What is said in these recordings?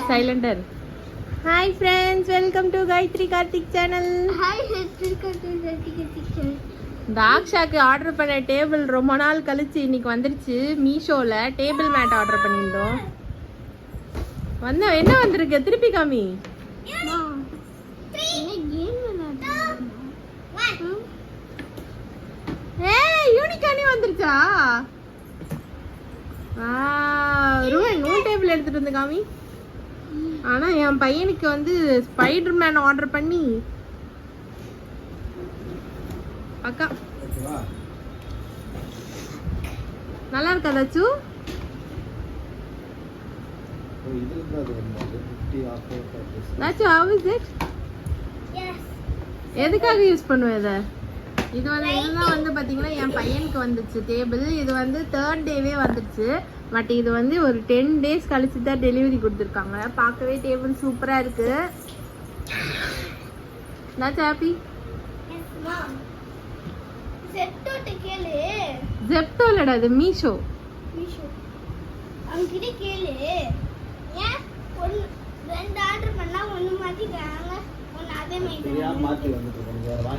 சைலண்டர். Hi friends, welcome to Gayathri Karthik channel. தாக்ஷாக்கு order பண்ண table ரொம்ப நாள் கழிச்சு இன்னைக்கு வந்துருச்சு. மீஷோல டேபிள் மேட் ஆர்டர் பண்ணியிருந்தோம். என்ன வந்திருக்கு திருப்பி காமி. யூனிகானி வந்துருச்சா? நூல் டேபிள் எடுத்துட்டு வந்து காமி. ஆனா என் பையனுக்கு வந்து ஸ்பைடர் மேன் ஆர்டர் பண்ணி அக்கா நல்லா இருக்கா தாச்சு? தாச்சு how is it? எதுக்காக யூஸ் பண்ணுவேன் இதை? இது வந்து இதெல்லாம் வந்து பார்த்தீங்கன்னா என் பையனுக்கு வந்துச்சு டேபிள். இது வந்து 3rd டேவே வந்துடுச்சு. பட் இது வந்து ஒரு 10 days கழிச்சு தான் டெலிவரி கொடுத்துருக்காங்க. பார்க்கவே டேபிள் சூப்பராக இருக்கு. நான் ஹாப்பி. ஜெப்டோ இல்லடா, இது மீஷோ.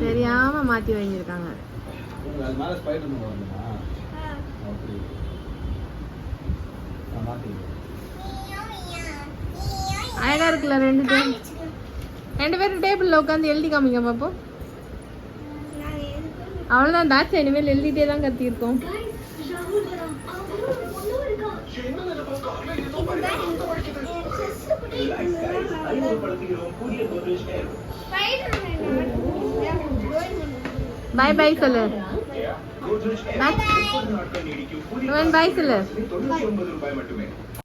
தெரியாம மாத்தி வாங்கியிருக்காங்க. அழகா இருக்குல்ல? ரெண்டு பேரும் டேபிள்ல உட்காந்து எழுதி காமிங்க பாப்போம். அவ்வளவுதான் தாச்சா, இனிமேல் எழுதிட்டே தான் கத்திருக்கோம். பை பை சொல்லு. பை சொல்லு.